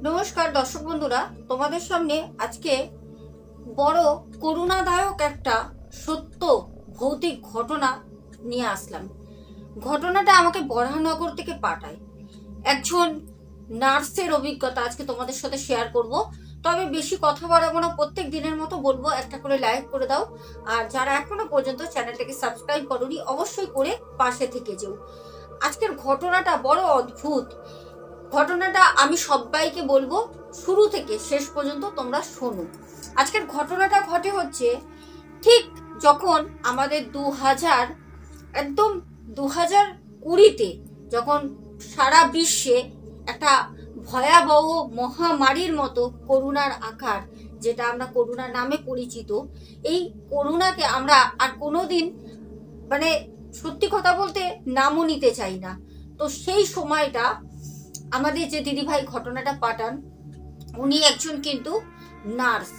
নমস্কার দর্শক বন্ধুরা, তোমাদের সামনে আজকে বড় করুণাদায়ক একটা সত্য ভৌতিক ঘটনা নিয়ে আসলাম। ঘটনাটা আমাকে বরাহনগর থেকে পাঠায় একজন নার্সের অভিজ্ঞতা আজকে তোমাদের সাথে শেয়ার করব। তবে বেশি কথা বাড়াবো না, প্রত্যেক দিনের মতো বলবো একটা করে লাইক করে দাও, আর যারা এখনো পর্যন্ত চ্যানেলটাকে সাবস্ক্রাইব করোনি অবশ্যই করে পাশে থেকে যেও। আজকের ঘটনাটা বড় অদ্ভুত। ঘটনাটা আমি সবাইকে বলবো শুরু থেকে শেষ পর্যন্ত তোমরা শোনো। আজকের ঘটনাটা ঘটে হচ্ছে ঠিক যখন আমাদের 2020-তে যখন সারা বিশ্বে একটা ভয়াবহ মহামারীর মতো করোনার আকার, যেটা আমরা করোনা নামে পরিচিত, এই করোনাকে আমরা আর কোনোদিন মানে সত্যি কথা বলতে নামও নিতে চাই না। তো সেই সময়টা আমাদের যে দিদিভাই ঘটনাটা পাঠান, উনি একজন কিন্তু নার্স।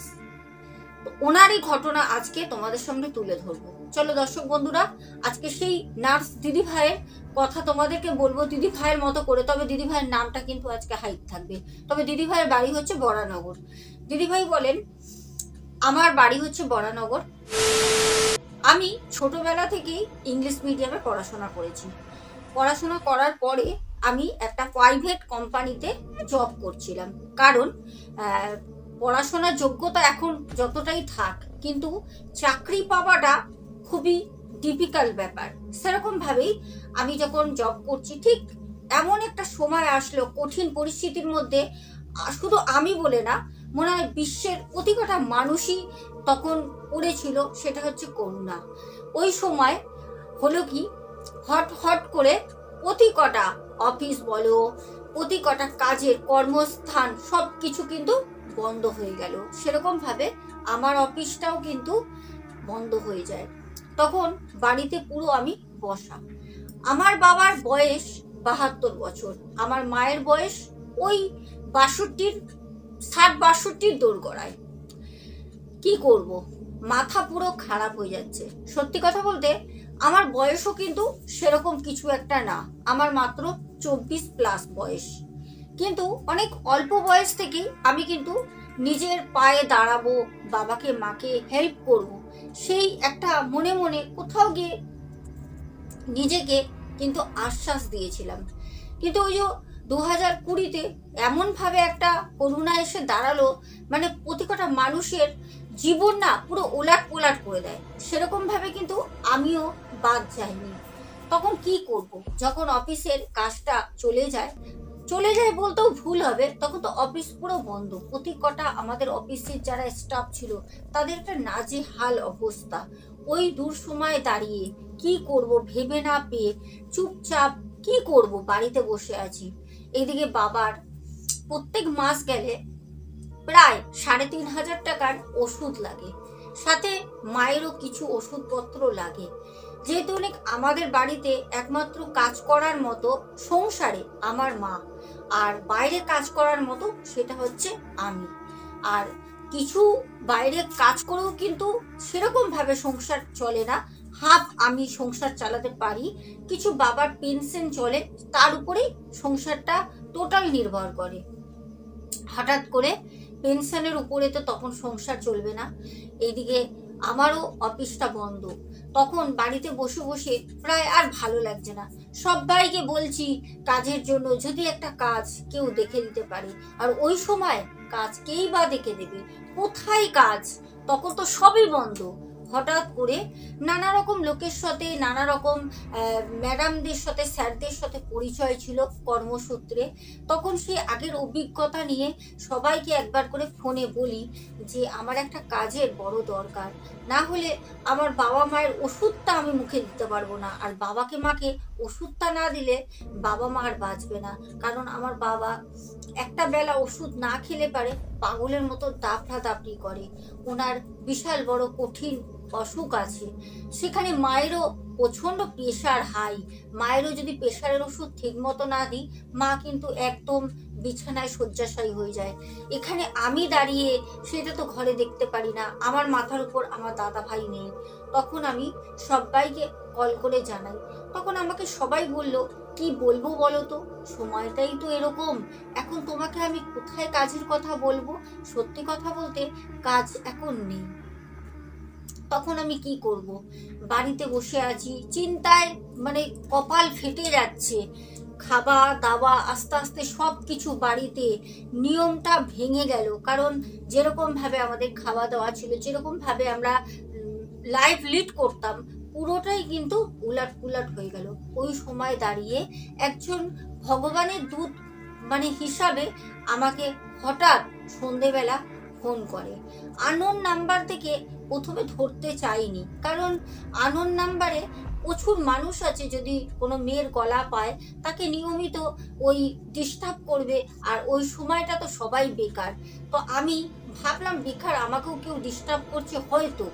ওনারই ঘটনা আজকে তোমাদের সামনে তুলে ধরবো। চলো দর্শক বন্ধুরা, আজকে সেই নার্স দিদিভাইয়ের কথা তোমাদেরকে বলবো দিদিভাইয়ের মতো করে। তবে দিদিভাইয়ের নামটা কিন্তু আজকে হাইড থাকবে। তবে দিদিভাইয়ের বাড়ি হচ্ছে বরানগর। দিদিভাই বলেন, আমার বাড়ি হচ্ছে বরানগর। আমি ছোটবেলা থেকেই ইংলিশ মিডিয়ামে পড়াশোনা করেছি। পড়াশোনা করার পরে আমি একটা প্রাইভেট কোম্পানিতে জব করছিলাম। কারণ পড়াশোনার যোগ্যতা এখন যতটাই থাক, কিন্তু চাকরি পাওয়াটা খুবই ডিফিকাল্ট ব্যাপার। সেরকমভাবেই আমি যখন জব করছি, ঠিক এমন একটা সময় আসলো কঠিন পরিস্থিতির মধ্যে, শুধু আমি বলে না, মনে হয় বিশ্বের প্রতি কটা মানুষই তখন পড়েছিল, সেটা হচ্ছে করোনা। ওই সময় হলো কি, হট করে প্রতি কটা অফিস বলো, প্রতি কটা কাজের কর্মস্থান সব কিছু কিন্তু বন্ধ হয়ে গেল। সেরকম ভাবে আমার অফিসটাও কিন্তু বন্ধ হয়ে যায়। তখন বাড়িতে পুরো আমি বসা। আমার বাবার বয়স 72 বছর, আমার মায়ের বয়স ওই 60-62 দোরগোড়ায়। কি করব, মাথা পুরো খারাপ হয়ে যাচ্ছে। সত্যি কথা বলতে আমার বয়সও কিন্তু সেরকম কিছু একটা না, আমার মাত্র 24+ বয়স। কিন্তু অনেক অল্প বয়স থেকেই আমি কিন্তু নিজের পায়ে দাঁড়াবো, বাবাকে মাকে হেল্প করব, সেই একটা মনে মনে কোথাও গিয়ে নিজেকে কিন্তু আশ্বাস দিয়েছিলাম। কিন্তু ওই যে 2020-তে এমনভাবে একটা করোনা এসে দাঁড়ালো, মানে প্রতি কটা মানুষের জীবন না পুরো ওলাট পোলাট করে দেয়। সেরকম ভাবে কিন্তু আমিও বাদ যাইনি। তখন কি করব, যখন অফিসের কাজটা চলে যায় বলতেও ভুল হবে, তখন তো অফিস পুরো বন্ধ। প্রতি কটা আমাদের অফিসের যারা স্টাফ ছিল তাদের একটা নাজেহাল অবস্থা। ওই দূর সময় দাঁড়িয়ে কি করব ভেবে না পেয়ে চুপচাপ কি করব বাড়িতে বসে আছি। এইদিকে বাবার প্রত্যেক মাস গেলে প্রায় 3500 টাকার ওষুধ লাগে, সাথে মায়েরও কিছু ওষুধপত্র লাগে। যেহেতু অনেক আমাদের বাড়িতে একমাত্র কাজ করার মতো সংসারে আমার মা, আর বাইরে কাজ করার মতো সেটা হচ্ছে আমি। আর কিছু বাইরে কাজ করেও কিন্তু সেরকম ভাবে সংসার চলে না, হাফ আমি সংসার চালাতে পারি। কিছু বাবার পেনশন চলে, তার উপরেই সংসারটা টোটাল নির্ভর করে। হঠাৎ করে পেনশনের উপরে তো তখন সংসার চলবে না। এইদিকে আমারও অফিসটা বন্ধ। তখন বাড়িতে বসে বসে প্রায় আর ভালো লাগছে না। সবাইকে বলছি কাজের জন্য, যদি একটা কাজ কেউ দেখে দিতে পারে। আর ওই সময় কাজ কেই বা দেখে দেবে, কোথায় কাজ, তখন তো সবই বন্ধ। হঠাৎ করে নানা রকম লোকের সাথে, নানা রকম ম্যাডামদের সাথে, স্যারদের সাথে পরিচয় ছিল কর্মসূত্রে। তখন সেই আগের অভিজ্ঞতা নিয়ে সবাইকে একবার করে ফোনে বলি যে আমার একটা কাজের বড় দরকার, না হলে আমার বাবা মায়ের ওষুধটা আমি মুখে দিতে পারবো না। আর বাবাকে মাকে ওষুধটা না দিলে বাবা মা আর বাঁচবে না। কারণ আমার বাবা একটা বেলা ওষুধ না খেলে পারে পাগলের মতো দাফড়াদাফড়ি করে। ওনার বিশাল বড় কঠিন অসুখ আছে। সেখানে মায়েরও প্রচন্ড প্রেশার হাই। মায়েরও যদি প্রেশারের ওষুধ ঠিক মতো না দিই, মা কিন্তু একদম বিছানায় শয্যাশায়ী হয়ে যায়। এখানে আমি দাঁড়িয়ে সেটা তো ঘরে দেখতে পারি না। আমার মাথার উপর আমার দাদা ভাই নেই। তখন আমি সবাইকে কল করে জানাই। তখন আমাকে সবাই বলল কি বলবো বলো তো, সময়টাই তো এরকম। এখন তোমাকে আমি কোথায় কাজের কথা বলবো? সত্যি কথা বলতে কাজ এখন নেই। তখন আমি কি করব? বাড়িতে বসে আছি চিন্তায়, মানে কপাল ফেটে যাচ্ছে। খাওয়া দাওয়া আস্তে আস্তে সব কিছু বাড়িতে নিয়মটা ভেঙে গেল। কারণ যেরকম ভাবে আমাদের খাওয়া দাওয়া ছিল, যেরকম ভাবে আমরা লাইফ লিড করতাম, পুরোটাই কিন্তু উলট পুলট হয়ে গেল। ওই সময় দাঁড়িয়ে একজন ভগবানের দূত মানে হিসাবে আমাকে হঠাৎ সন্ধেবেলা ফোন করে। আননোন নাম্বার থেকে প্রথমে ধরতে চাইনি, কারণ আননোন নাম্বারে প্রচুর মানুষ আছে, যদি কোনো মেয়ের গলা পায় তাকে নিয়মিত ওই ডিস্টার্ব করবে, আর ওই সময়টা তো সবাই বেকার। তো আমি ভাবলাম বেকার আমাকেও কেউ ডিস্টার্ব করছে, হয়তো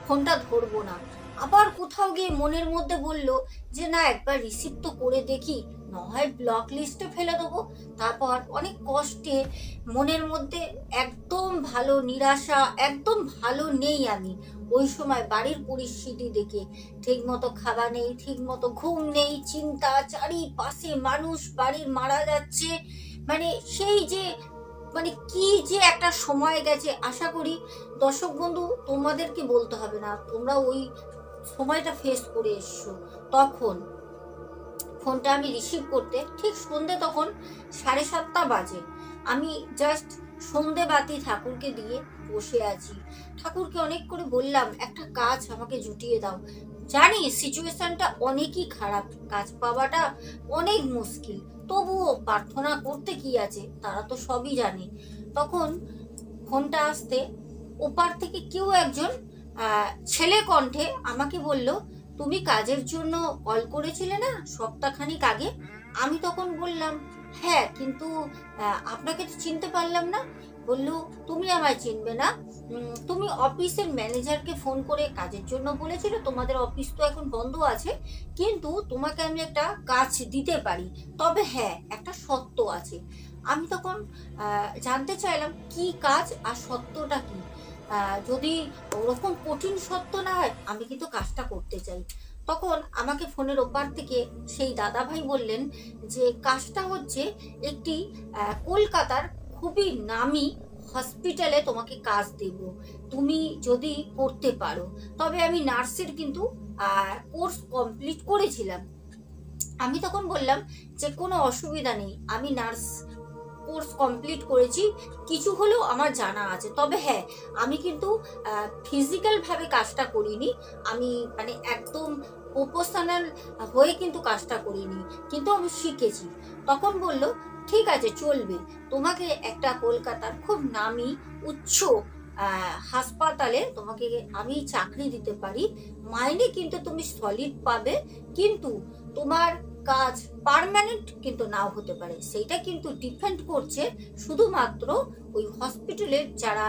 ফোনটা ধরবো না। আবার কোথাও গিয়ে মনের মধ্যে বলল যে না, একবার রিসিভ তো করে দেখি, না হয় ব্লক লিস্টে ফেলে দেবো। তারপর অনেক কষ্টে মনের মধ্যে একদম ভালো নিরাশা, একদম ভালো নেই আমি ওই সময়। বাড়ির পরিস্থিতি দেখে ঠিক মতো খাওয়া নেই, ঠিক মতো ঘুম নেই, চিন্তা, চারিপাশে মানুষ বাড়ির মারা যাচ্ছে, মানে সেই যে মানে কি যে একটা সময় গেছে। আশা করি দর্শক বন্ধু তোমাদেরকে বলতে হবে না, তোমরা ওই সময়টা ফেস করে এসছো। তখন ফোনটা আমি রিসিভ করতে ঠিক সন্ধে, তখন 7:30 বাজে। আমি জাস্ট সন্ধে বাতি ঠাকুরকে দিয়ে বসে আছি। ঠাকুরকে অনেক করে বললাম একটা কাজ আমাকে জুটিয়ে দাও। জানি সিচুয়েশনটা অনেকই খারাপ, কাজ পাওয়াটা অনেক মুশকিল, তবুও প্রার্থনা করতে কি আছে, তারা তো সবই জানে। তখন ফোনটা আসতে ওপার থেকে কেউ একজন ছেলে কণ্ঠে আমাকে বলল, তুমি কাজের জন্য কল করেছিলে না সপ্তাহখানিক আগে? আমি তখন বললাম হ্যাঁ, কিন্তু আপনাকে তো চিনতে পারলাম না। বলল তুমি আমায় চিনবে না, তুমি অফিসের ম্যানেজারকে ফোন করে কাজের জন্য বলেছিলে, তোমাদের অফিস তো এখন বন্ধ আছে, কিন্তু তোমাকে আমি একটা কাজ দিতে পারি, তবে হ্যাঁ একটা শর্ত আছে। আমি তখন জানতে চাইলাম কি কাজ আর সত্যটা কি। যদি ওরকম কঠিন সত্য না হয়, আমি কিন্তু কাজটা করতে চাই। তখন আমাকে ফোনের ওপার থেকে সেই দাদা ভাই বললেন যে কাজটা হচ্ছে একটি কলকাতার খুবই নামি হসপিটালে তোমাকে কাজ দেব, তুমি যদি করতে পারো। তবে আমি নার্সের কিন্তু কোর্স কমপ্লিট করেছিলাম। আমি তখন বললাম যে কোনো অসুবিধা নেই, আমি নার্স কোর্স কমপ্লিট করেছি, কিছু হলেও আমার জানা আছে। তবে হ্যাঁ, আমি কিন্তু ফিজিক্যালভাবে কাজটা করিনি, আমি মানে একদম প্রফেশনাল হয়ে কিন্তু কাজটা করিনি, কিন্তু আমি শিখেছি। তখন বলল ঠিক আছে চলবে, তোমাকে একটা কলকাতার খুব নামি উচ্চ হাসপাতালে তোমাকে আমি চাকরি দিতে পারি, মাইনে কিন্তু তুমি সলিড পাবে, কিন্তু তোমার কাজ পার্মানেন্ট কিন্তু নাও হতে পারে। সেইটা কিন্তু ডিপেন্ড করছে শুধুমাত্র ওই হসপিটালের যারা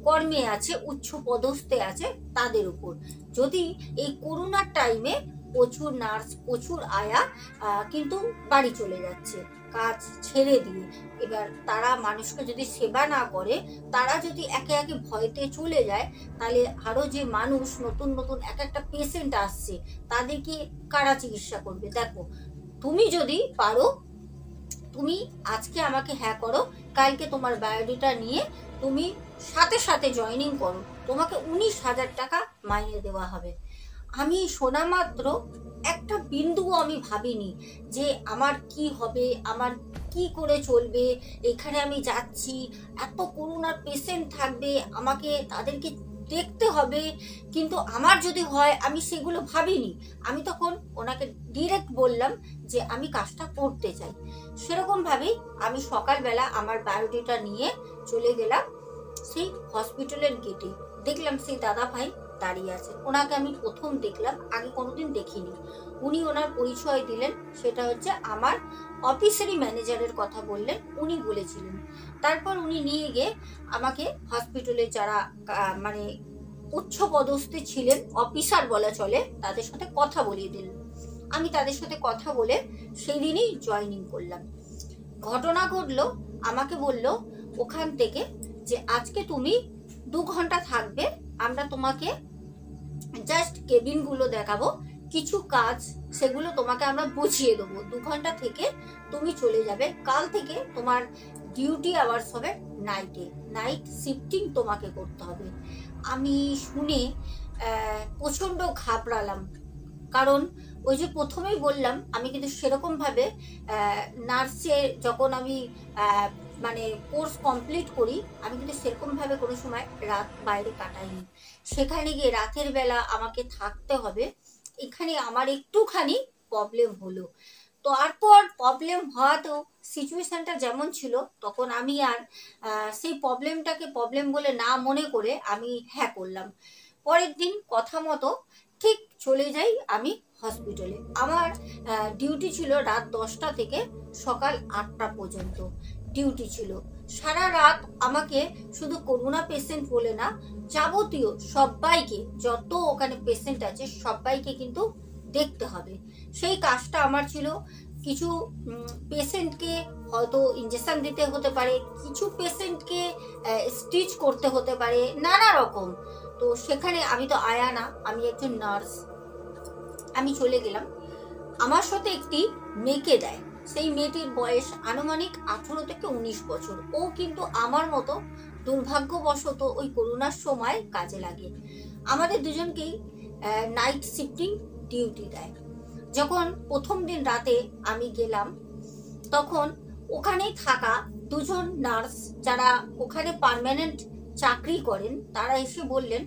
কর্মী আছে, উচ্চ পদস্থে আছে, তাদের উপর। যদি এই করোনার টাইমে প্রচুর নার্স, প্রচুর আয়া কিন্তু বাড়ি চলে যাচ্ছে কাজ ছেড়ে দিয়ে। এবার তারা মানুষকে যদি সেবা না করে, তারা যদি একে একে ভয়তে চলে যায়, তাহলে আরো যে মানুষ নতুন নতুন এক একটা পেশেন্ট আসছে, তাদেরকে কারা চিকিৎসা করবে? দেখো, তুমি যদি পারো, তুমি আজকে আমাকে হ্যাঁ করো, কালকে তোমার বায়োডাটা নিয়ে তুমি সাথে সাথে জয়েনিং করো, তোমাকে 19,000 টাকা মাইনে দেওয়া হবে। আমি শোনা মাত্র একটা বিন্দুও আমি ভাবিনি যে আমার কি হবে, আমার কি করে চলবে, এখানে আমি যাচ্ছি, এত করোনার পেশেন্ট থাকবে, আমাকে তাদেরকে দেখতে হবে, কিন্তু আমার যদি হয়, আমি সেগুলো ভাবিনি। আমি তখন ওনাকে ডিরেক্ট বললাম যে আমি কাজটা করতে চাই। সেরকমভাবেই আমি সকালবেলা আমার বায়োডাটা নিয়ে চলে গেলাম সেই হসপিটালের গেটে। দেখলাম সেই দাদা ভাই দাঁড়িয়ে আছে, ওনাকে আমি প্রথম দেখলাম, আগে কোনোদিন দেখিনি। উনি ওনার পরিচয় দিলেন, সেটা হচ্ছে আমার অফিসেরই ম্যানেজারের কথা বললেন, উনি বলেছিলেন। তারপর উনি নিয়ে গিয়ে আমাকে হসপিটালে যারা মানে উচ্চ পদস্থে ছিলেন, অফিসার বলা চলে, তাদের সাথে কথা বলিয়ে দিলেন। আমি তাদের সাথে কথা বলে সেই দিনই জয়েনিং করলাম। ঘটনা ঘটলো, আমাকে বলল ওখান থেকে যে আজকে তুমি 2 ঘন্টা থাকবে, আমরা তোমাকে জাস্ট কেবিনগুলো দেখাবো, কিছু কাজ সেগুলো তোমাকে আমরা বুঝিয়ে দেবো। 2 ঘন্টা থেকে তুমি চলে যাবে। কাল থেকে তোমার ডিউটি আওয়ার্স হবে নাইটে, নাইট শিফটিং তোমাকে করতে হবে। আমি শুনে প্রচণ্ড ঘাবড়ালাম, কারণ ওই যে প্রথমেই বললাম আমি কিন্তু সেরকমভাবে নার্সে যখন আমি মানে কোর্স কমপ্লিট করি, আমি কিন্তু সেরকমভাবে কোনো সময় রাত বাইরে কাটাইনি। সেখানে গিয়ে রাতের বেলা আমাকে থাকতে হবে, এখানে আমার একটুখানি প্রবলেম হলো। তো তারপর প্রবলেম হওয়াতেও সিচুয়েশানটা যেমন ছিল, তখন আমি আর সেই প্রবলেমটাকে প্রবলেম বলে না মনে করে আমি হ্যাঁ করলাম। পরের দিন কথা মতো ঠিক চলে যাই আমি হসপিটালে। আমার ডিউটি ছিল রাত 10টা থেকে সকাল 8টা পর্যন্ত ডিউটি ছিল। সারা রাত আমাকে শুধু করোনা পেশেন্ট বলে না, যাবতীয় সবাইকে, যত ওখানে পেশেন্ট আছে সবাইকে কিন্তু দেখতে হবে। সেই কাজটা আমার ছিল। কিছু পেশেন্টকে হয়তো ইঞ্জেকশন দিতে হতে পারে, কিছু পেশেন্টকে স্টিচ করতে হতে পারে, নানা রকম। তো সেখানে আমি তো আয়া না, আমি একজন নার্স। আমি চলে গেলাম। আমার সাথে একটি মেয়েকে দেয়। সেই মেয়েটির বয়স আনুমানিক 18 থেকে 19 বছর। ও কিন্তু আমার মতো দুর্ভাগ্যবশত ওই করোনার সময় কাজে লাগে। আমাদের দুজনকেই নাইট শিফটিং ডিউটি দেয়। যখন প্রথম দিন রাতে আমি গেলাম, তখন ওখানেই থাকা দুজন নার্স যারা ওখানে পার্মানেন্ট চাকরি করেন, তারা এসে বললেন,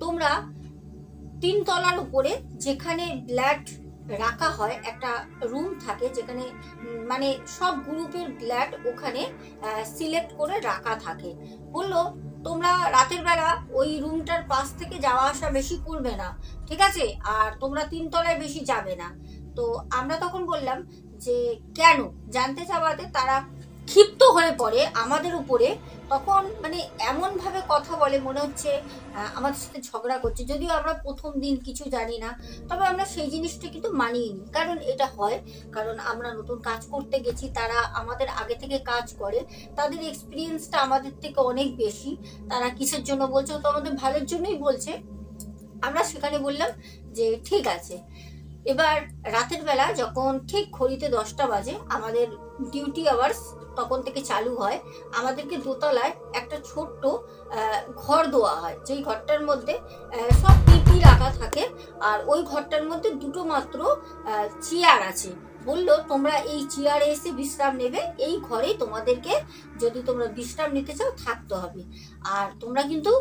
তোমরা 3 তলার উপরে যেখানে ব্লাড রাখা হয়, একটা রুম থাকে যেখানে মানে সব গ্রুপের ব্লাড ওখানে সিলেক্ট করে রাখা থাকে। বললো তোমরা রাতের বেলা ওই রুমটার পাশ থেকে যাওয়া আসা বেশি করবে না, ঠিক আছে? আর তোমরা 3 তলায় বেশি যাবে না। তো আমরা তখন বললাম যে কেন? জানতে চাওয়াতে তারা ক্ষিপ্ত হয়ে পড়ে আমাদের উপরে। তখন মানে এমনভাবে কথা বলে মনে হচ্ছে আমাদের সাথে ঝগড়া করছে। যদিও আমরা প্রথম দিন কিছু জানি না, তবে আমরা সেই জিনিসটা কিন্তু মানিয়ে নিই। কারণ এটা হয়, কারণ আমরা নতুন কাজ করতে গেছি, তারা আমাদের আগে থেকে কাজ করে, তাদের এক্সপিরিয়েন্সটা আমাদের থেকে অনেক বেশি। তারা কিসের জন্য বলছে, তো আমাদের ভালোর জন্যই বলছে। আমরা সেখানে বললাম যে ঠিক আছে। এবার রাতের বেলা যখন ঠিক ঘড়িতে 10টা বাজে, আমাদের ডিউটি আওয়ার্স তখন থেকে চালু হয়। আমাদেরকে দোতলায় একটা ছোট্ট ঘর দেওয়া হয়, যেই ঘরটার মধ্যে সব পিপি রাখা থাকে। আর ওই ঘরটার মধ্যে 2টো মাত্র চেয়ার আছে। বললো তোমরা এই চেয়ারে এসে বিশ্রাম নেবে, এই ঘরেই তোমাদেরকে যদি তোমরা বিশ্রাম নিতে চাও থাকতে হবে। আর তোমরা কিন্তু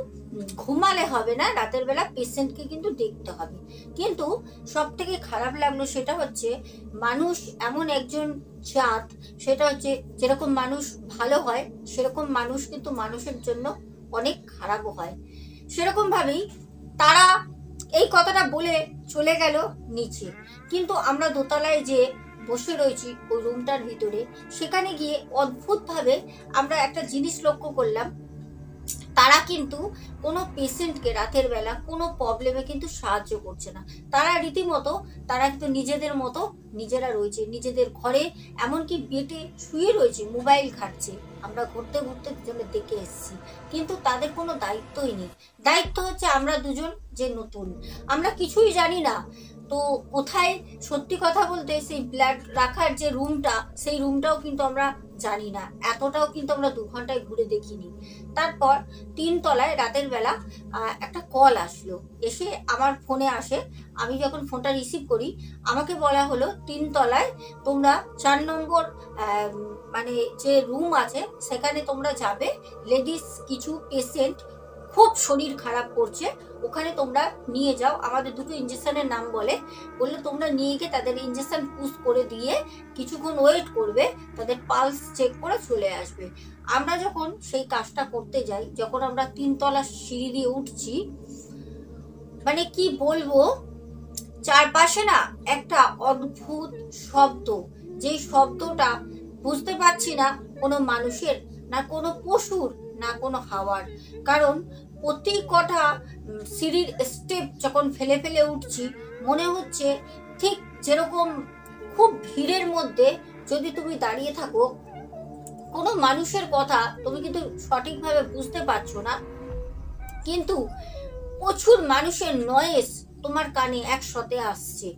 ঘুমালে হবে না, রাতের বেলা পেশেন্টকে কিন্তু দেখতে হবে। কিন্তু সব থেকে খারাপ লাগলো সেটা হচ্ছে, মানুষ এমন একজন জাত, সেটা হচ্ছে যেরকম মানুষ ভালো হয় সেরকম মানুষ কিন্তু মানুষের জন্য অনেক খারাপও হয়। সেরকমভাবেই তারা এই কথাটা বলে চলে গেল নিচে। কিন্তু আমরা দোতলায় যে বসে রয়েছি ওই রুমটার ভিতরে, সেখানে গিয়ে অদ্ভুতভাবে আমরা একটা জিনিস লক্ষ্য করলাম, তারা কিন্তু কোনো পেশেন্টকে রাতের বেলা কোনো প্রবলেমে কিন্তু সাহায্য করছে না। তারা রীতিমতো তারা কিন্তু নিজেদের মতো নিজেরা রয়েছে, নিজেদের ঘরে, এমনকি বেডে শুয়ে রয়েছে, মোবাইল ঘাটছে। আমরা ঘুরতে ঘুরতে দুজনে দেখে এসেছি, কিন্তু তাদের কোনো দায়িত্বই নেই। দায়িত্ব হচ্ছে আমরা দুজন যে নতুন, আমরা কিছুই জানি না। তো কোথায়, সত্যি কথা বলতে সেই ব্লাড রাখার যে রুমটা, সেই রুমটাও কিন্তু আমরা জানি না। এতটাও কিন্তু আমরা 2 ঘন্টায় ঘুরে দেখিনি। তারপর 3 তলায় রাতের বেলা একটা কল আসলো, এসে আমার ফোনে আসে। আমি যখন ফোনটা রিসিভ করি, আমাকে বলা হলো 3 তলায় তোমরা 4 নম্বর মানে যে রুম আছে সেখানে তোমরা যাবে। লেডিস কিছু পেশেন্ট খুব শরীর খারাপ করছে, ওখানে তোমরা নিয়ে যাও। আমাদের 2টো ইঞ্জেকশনের নাম বললো তোমরা নিয়ে গিয়ে তাদের ইঞ্জেকশন পুশ করে দিয়ে কিছুক্ষণ ওয়েট করবে, তাদের পালস চেক করে চলে আসবে। আমরা যখন সেই কাজটা করতে যাই, যখন আমরা 3 তলা সিঁড়ি দিয়ে উঠছি, মানে কি বলবো, চারপাশে না একটা অদ্ভুত শব্দ, যেই শব্দটা বুঝতে পারছি না কোনো মানুষের, না কোনো পশুর, না কোনো হাওয়ার। কারণ প্রতি কটা সিঁড়ির স্টেপ যখন ফেলে ফেলে উঠছি, মনে হচ্ছে ঠিক যেরকম খুব ভিড়ের মধ্যে যদি তুমি দাঁড়িয়ে থাকো, কোনো মানুষের কথা তুমি কিন্তু সঠিকভাবে বুঝতে পারছো না, কিন্তু প্রচুর মানুষের নয়েজ তোমার কানে একসাথে আসছে,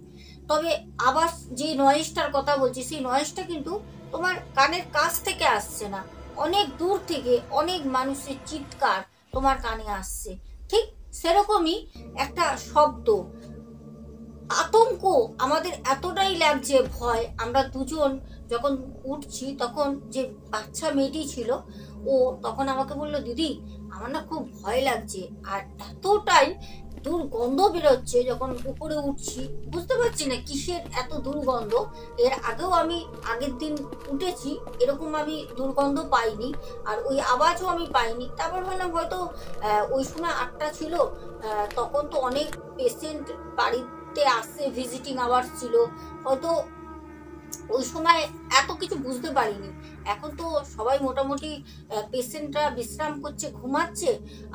তবে আবার যে নয়েজটার কথা বলছি সেই নয়েজটা কিন্তু তোমার কানের কাছ থেকে আসছে না, অনেক দূর থেকে অনেক মানুষের চিৎকার তোমার কানে আসছে। ঠিক সেরকমই একটা শব্দ, আতঙ্ক আমাদের এতটাই লাগছে, ভয়। আমরা দুজন যখন উঠছি তখন যে বাচ্চা মেয়েটি ছিল ও তখন আমাকে বললো, দিদি আমার না খুব ভয় লাগছে, আর এতটাই দুর্গন্ধ বেরোচ্ছে যখন উপরে উঠছি, বুঝতে পারছি না কিসের এত দুর্গন্ধ। এর আগেও আমি আগের দিন উঠেছি, এরকম আমি দুর্গন্ধ পাইনি, আর ওই আওয়াজও আমি পাইনি। তারপর ভাবলাম হয়তো ওই সময় 8টা ছিল, তখন তো অনেক পেশেন্ট বাড়িতে আসছে, ভিজিটিং আওয়ার্স ছিল, হয়তো ওই সময় এত কিছু বুঝতে পারিনি। এখন তো সবাই মোটামুটি পেশেন্টরা বিশ্রাম করছে, ঘুমাচ্ছে,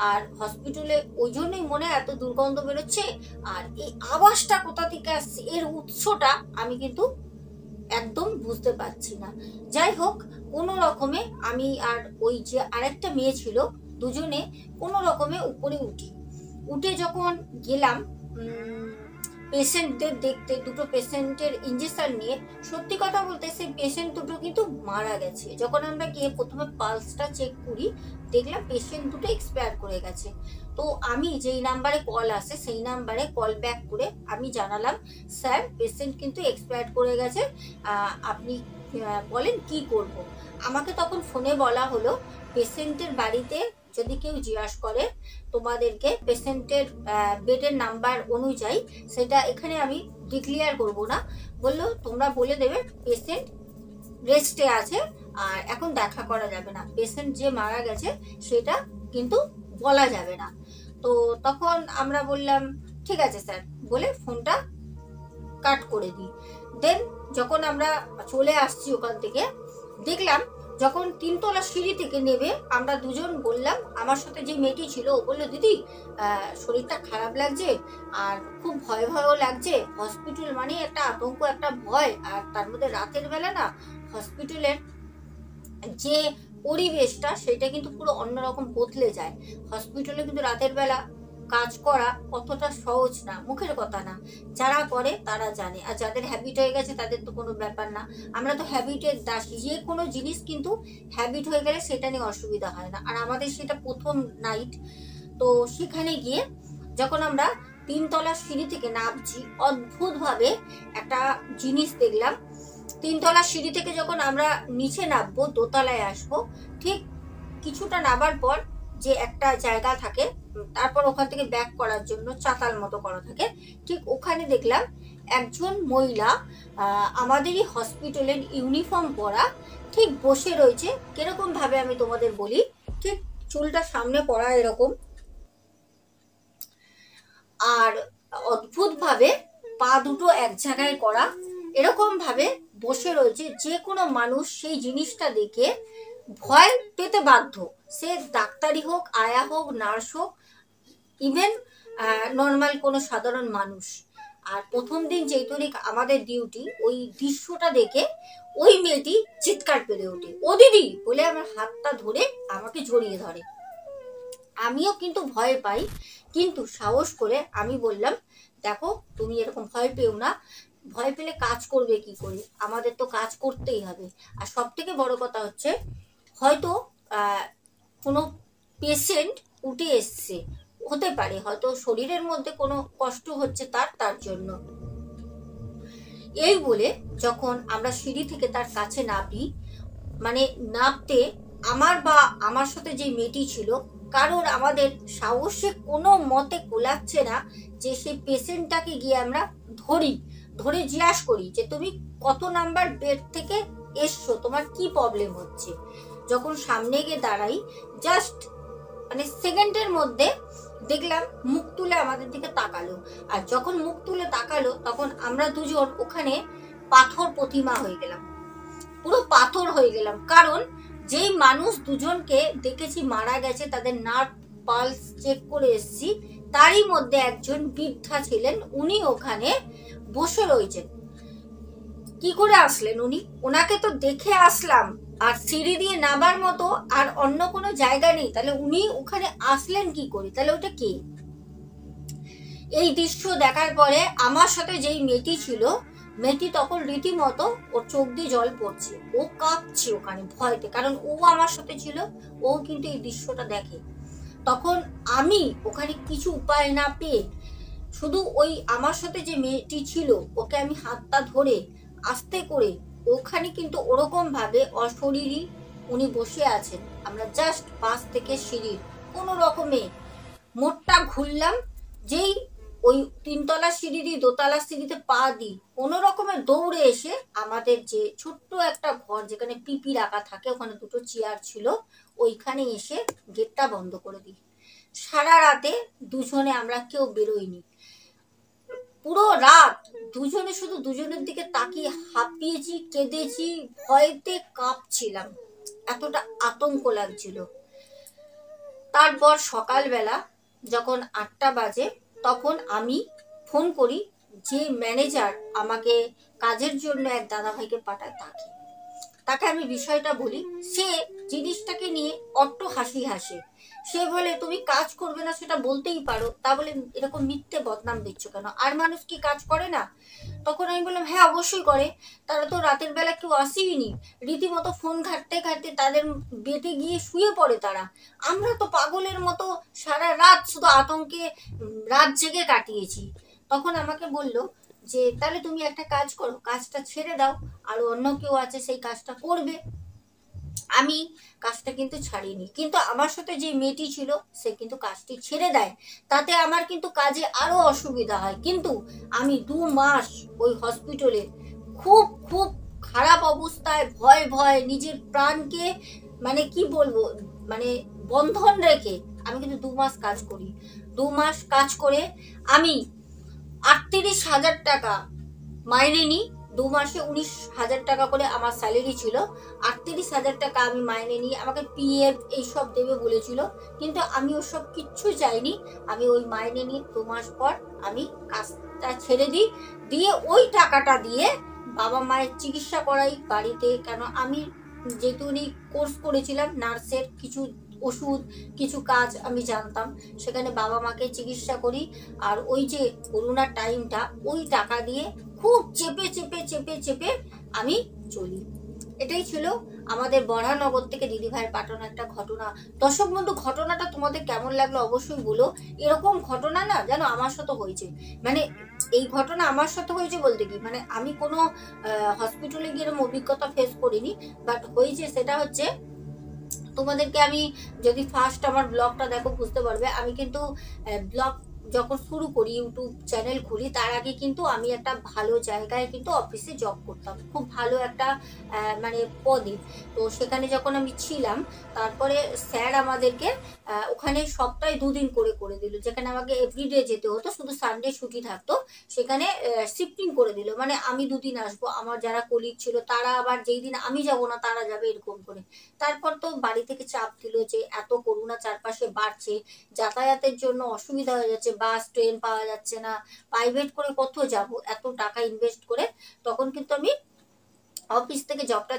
আর হসপিটালে ওই জন্যই মনে হয় এত দুর্গন্ধ বেরোচ্ছে। আর এই আওয়াজটা কোথা থেকে আসছে, এর উৎসটা আমি কিন্তু একদম বুঝতে পারছি না। যাই হোক, কোনো রকমে আমি আর ওই যে আরেকটা মেয়ে ছিল, দুজনে কোনো রকমে উপরে উঠে যখন গেলাম পেশেন্টদের দেখতে, দুটো পেশেন্টের ইঞ্জেকশন নিয়ে, সত্যি কথা বলতে সেই পেশেন্ট দুটো কিন্তু মারা গেছে। যখন আমরা গিয়ে প্রথমে পালসটা চেক করি, দেখলাম পেশেন্ট দুটো এক্সপায়ার করে গেছে। তো আমি যেই নাম্বারে কল আসে সেই নাম্বারে কল ব্যাক করে আমি জানালাম, স্যার পেশেন্ট কিন্তু এক্সপায়ার করে গেছে, আপনি বলেন কি করব। আমাকে তখন ফোনে বলা হলো, পেশেন্টের বাড়িতে যদি কেউ জিজ্ঞাসা করে তোমাদেরকে পেশেন্টের বেডের নাম্বার অনুযায়ী, সেটা এখানে আমি ডিক্লিয়ার করব না, বললো তোমরা বলে দেবে পেশেন্ট রেস্টে আছে আর এখন দেখা করা যাবে না, পেশেন্ট যে মারা গেছে সেটা কিন্তু বলা যাবে না। তো তখন আমরা বললাম ঠিক আছে স্যার বলে ফোনটা কাট করে দিই। দেন যখন আমরা চলে আসছি ওখান থেকে, দেখলাম যখন 3তলা সিঁড়ি থেকে নেবে আমরা দুজন বললাম, আমার সাথে যে মেয়েটি ছিল ও বললো, দিদি শরীরটা খারাপ লাগছে আর খুব ভয় ভয়ও লাগছে, হসপিটাল মানে একটা আতঙ্ক, একটা ভয়, আর তার মধ্যে রাতের বেলা না হসপিটালের যে পরিবেশটা সেটা কিন্তু পুরো অন্যরকম বদলে যায়। হসপিটালে কিন্তু রাতের বেলা কাজ করা অতটা সহজ না, মুখের কথা না, যারা করে তারা জানে, আর যাদের হ্যাবিট হয়ে গেছে তাদের তো কোনো ব্যাপার না। আমরা তো হ্যাবিটের দাসী, যে কোনো জিনিস কিন্তু হ্যাবিট হয়ে গেলে সেটা নিয়ে অসুবিধা হয় না। আর আমাদের সেটা প্রথম নাইট, তো সেখানে গিয়ে যখন আমরা 3তলা সিঁড়ি থেকে নামছি, অদ্ভুতভাবে একটা জিনিস দেখলাম। 3তলা সিঁড়ি থেকে যখন আমরা নিচে নামবো, দোতলায় আসবো, ঠিক কিছুটা নামার পর যে একটা জায়গা থাকে, তারপর ওখান থেকে ব্যাক করার জন্য চাতাল মতো করা থাকে, ঠিক ওখানে দেখলাম একজন মহিলা আমাদেরই হসপিটালের ইউনিফর্ম পরা ঠিক বসে রয়েছে। কিরকম ভাবে আমি তোমাদের বলি, ঠিক চুলটা সামনে পরা এরকম, আর অদ্ভুত ভাবে পা দুটো এক জায়গায় করা, এরকম ভাবে বসে রয়েছে। যে কোনো মানুষ সেই জিনিসটা দেখে ভয় পেতে বাধ্য, সে ডাক্তারি হোক, আয়া হোক, নার্স হোক, ইভেন নর্মাল কোনো সাধারণ মানুষ। আর প্রথম দিন যেহেতু আমাদের ডিউটি, ওই দৃশ্যটা দেখে ওই মেয়েটি চিৎকার পেরে ওঠে, ও দিদি বলে আমার হাতটা ধরে আমাকে জড়িয়ে ধরে। আমিও কিন্তু ভয় পাই, কিন্তু সাহস করে আমি বললাম, দেখো তুমি এরকম ভয় পেও না, ভয় পেলে কাজ করবে কি করে, আমাদের তো কাজ করতেই হবে। আর সব থেকে বড় কথা হচ্ছে, হয়তো কোনো পেশেন্ট উঠে এসছে, হতে পারে হয়তো শরীরের মধ্যে কোনো কষ্ট হচ্ছে তার জন্য। এই বলে যখন আমরা সিঁড়ি থেকে তার কাছে নামি, মানে নামতে আমার সাথে যে মেয়েটি ছিল, কারোর আমাদের সাহসে কোনো মতে কোলাচ্ছে না যে সেই পেশেন্টটাকে গিয়ে আমরা ধরে জিজ্ঞাসা করি যে তুমি কত নাম্বার বেড থেকে এসছো, তোমার কি প্রবলেম হচ্ছে। যখন সামনে গিয়ে দাঁড়াই, জাস্ট মানে সেকেন্ডের মধ্যে দেখলাম মুখ তুলে আমাদের দিকে তাকালো, আর যখন মুখ তুলে তাকালো তখন আমরা দুজন ওখানে পাথর প্রতিমা হয়ে গেলাম, পুরো পাথর হয়ে গেলাম। কারণ যেই মানুষ দুজনকে দেখেছি মারা গেছে, তাদের নার্ভ পালস চেক করে এসেছি, তারই মধ্যে একজন বৃদ্ধা ছিলেন, উনি ওখানে বসে রয়েছেন। কি করে আসলেন উনি? ওনাকে তো দেখে আসলাম, আর সিঁড়ি দিয়ে নামার মতো আর অন্য কোনো জায়গা নেই, তাহলে উনি ওখানে আসলেন কি করে? তাহলে ওটা কে? এই দৃশ্য দেখার পরে আমার সাথে যেই মেয়েটি ছিল, মেয়েটি তখন রীতিমতো ওর চোখ দিয়ে জল পড়ছে, ও কাঁপছে ওখানে ভয়তে, কারণ ও আমার সাথে ছিল, ও কিন্তু এই দৃশ্যটা দেখে। তখন আমি ওখানে কিছু উপায় না পেয়ে শুধু ওই আমার সাথে যে মেয়েটি ছিল ওকে আমি হাতটা ধরে আস্তে করে, ওখানে কিন্তু ওরকম ভাবে অশরীরী উনি বসে আছেন, আমরা জাস্ট পাশ থেকে সিঁড়ির কোনো রকমে মোটটা ঘুরলাম, যেই ওই 3তলা সিঁড়ি দিয়ে 2তলা সিঁড়িতে পা দিই, কোনো রকমে দৌড়ে এসে আমাদের যে ছোট্ট একটা ঘর যেখানে পিপি রাখা থাকে, ওখানে 2টো চেয়ার ছিল, ওইখানে এসে গেটটা বন্ধ করে দিই। সারা রাতে দুজনে আমরা কেউ বেরোইনি, পুরো রাত দুজনে শুধু দুজনের দিকে তাকিয়ে হাঁপিয়েছি, কেঁদেছি, ভয়তে কাঁপছিলাম, এতটা আতঙ্ক লাগছিল। তারপর সকালবেলা যখন 8টা বাজে, তখন আমি ফোন করি, যে ম্যানেজার আমাকে কাজের জন্য এক দাদাভাইকে পাঠায় তাকে আমি বিষয়টা বলি। সে জিনিসটাকে নিয়ে অট্ট হাসি হাসে, সে বলে তুমি কাজ করবে না সেটা বলতেই পারো, তা বলে এরকম মিথ্যে বদনাম দিচ্ছ কেন, আর মানুষ কি কাজ করে না? তখন আমি বললাম হ্যাঁ অবশ্যই করে, তারা তো রাতের বেলা কেউ আসেইনি, রীতিমতো ফোন ঘাঁটতে ঘাঁটতে তাদের বেডে গিয়ে শুয়ে পড়ে তারা, আমরা তো পাগলের মতো সারা রাত শুধু আতঙ্কে রাত জেগে কাটিয়েছি। তখন আমাকে বলল যে তাহলে তুমি একটা কাজ করো, কাজটা ছেড়ে দাও, আর অন্য কেউ আছে সেই কাজটা করবে। আমি কাজটা কিন্তু ছাড়িনি, কিন্তু আমার সাথে যে মেয়েটি ছিল সে কিন্তু কাজটি ছেড়ে দেয়, তাতে আমার কিন্তু কাজে আরো অসুবিধা হয়। কিন্তু আমি 2 মাস ওই হসপিটালে খুব খুব খারাপ অবস্থায় ভয় ভয় নিজের প্রাণকে মানে কি বলবো মানে বন্ধন রেখে আমি কিন্তু 2 মাস কাজ করি। 2 মাস কাজ করে আমি 38,000 টাকা মাইনে নিই। 2 মাসে 19,000 টাকা করে আমার স্যালারি ছিল, 38,000 টাকা আমি মাইনে নিই। আমাকে পিএফ এইসব দেবে বলেছিল, কিন্তু আমি ওসব কিচ্ছু চাইনি। আমি ওই মাইনে নিয়ে 2 মাস পর আমি কাজটা ছেড়ে দিই, দিয়ে ওই টাকাটা দিয়ে বাবা মায়ের চিকিৎসা করাই বাড়িতে। কেন আমি যেহেতু কোর্স করেছিলাম নার্সের, কিছু ওষুধ কিছু কাজ আমি জানতাম, সেখানে বাবা মাকে চিকিৎসা করি। আর ওই যে করোনার টাইমটা, ওই টাকা দিয়ে খুব চেপে চেপে চেপে চেপে আমি চলি। এটাই ছিল আমাদের বরাহনগর থেকে দিদিভাইয়ের পাঠানো একটা ঘটনা। দর্শক বন্ধু, ঘটনাটা তোমাদের কেমন লাগলো অবশ্যই বলো। এরকম ঘটনা না যেন আমার সাথে হয়েছে, মানে এই ঘটনা আমার সাথে হয়েছে বলতে কি, মানে আমি কোনো হসপিটালে গিয়ে এরকম অভিজ্ঞতা ফেস করিনি, বাট হয়েছে সেটা হচ্ছে, তোমাদেরকে আমি যদি ফার্স্ট আমার ব্লগটা দেখো বুঝতে পারবে। আমি কিন্তু ব্লগ যখন শুরু করি, ইউটিউব চ্যানেল খুলি, তার আগে কিন্তু আমি একটা ভালো জায়গায় কিন্তু অফিসে জব করতাম, খুব ভালো একটা মানে পদে। তো সেখানে যখন আমি ছিলাম, তারপরে স্যার আমাদেরকে ওখানে সপ্তাহে 2 দিন করে করে দিল, যেখানে আমাকে এভরিডে যেতে হতো, শুধু সানডে ছুটি থাকতো, সেখানে শিফটিং করে দিল। মানে আমি 2 দিন আসবো, আমার যারা কলিগ ছিল তারা আবার যেই দিন আমি যাব না তারা যাবে, এরকম করে। তারপর তো বাড়ি থেকে চাপ দিল যে এত করোনা চারপাশে বাড়ছে, যাতায়াতের জন্য অসুবিধা হয়ে যাচ্ছে, বাস ট্রেন পাওয়া যাচ্ছে না, প্রাইভেট করে কত যাব, এত টাকা ইনভেস্ট করে। তখন কিন্তু আমি অফিস থেকে জবটা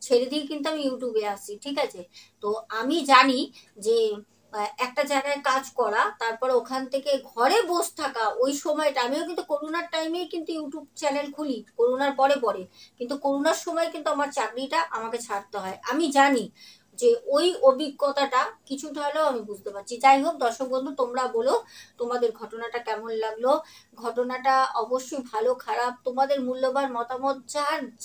ছেড়ে দিয়ে কিন্তু আমি ইউটিউবে আসি, ঠিক আছে। তো আমি জানি যে একটা জায়গায় কাজ করা, তারপর ওখান থেকে ঘরে বসে থাকা, ওই সময়টা আমিও কিন্তু করোনার টাইমেই কিন্তু ইউটিউব চ্যানেল খুলি, করোনার পরে পরে, কিন্তু করোনার সময় কিন্তু আমার চাকরিটা আমাকে ছাড়তে হয়। আমি জানি যে ওই অভিজ্ঞতাটা কিছুটা হলেও আমি বুঝতে পারছি। যাই হোক দর্শক বন্ধু, তোমরা বলো তোমাদের ঘটনাটা কেমন লাগলো। ঘটনাটা অবশ্যই ভালো খারাপ তোমাদের মূল্যবান মতামত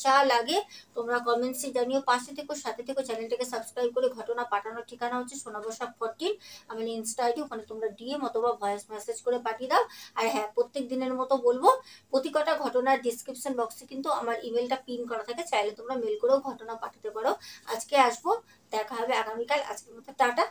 যা লাগে তোমরা কমেন্টসে জানিও। পাশে থেকো, সাথে থেকো, চ্যানেলটাকে সাবস্ক্রাইব করে। ঘটনা পাঠানোর ঠিকানা হচ্ছে সোনাবসা 14, আমার ইনস্টা আইডি, ওখানে তোমরা ডিএম অথবা ভয়েস মেসেজ করে পাঠিয়ে দাও। আর হ্যাঁ, প্রত্যেক দিনের মতো বলবো, প্রতি কটা ঘটনার ডিসক্রিপশন বক্সে কিন্তু আমার ইমেলটা পিন করা থাকে, চাইলে তোমরা মেল করেও ঘটনা পাঠাতে পারো। আজকে আসবো, দেখা হবে আগামীকাল। আজকের মতো টাটা।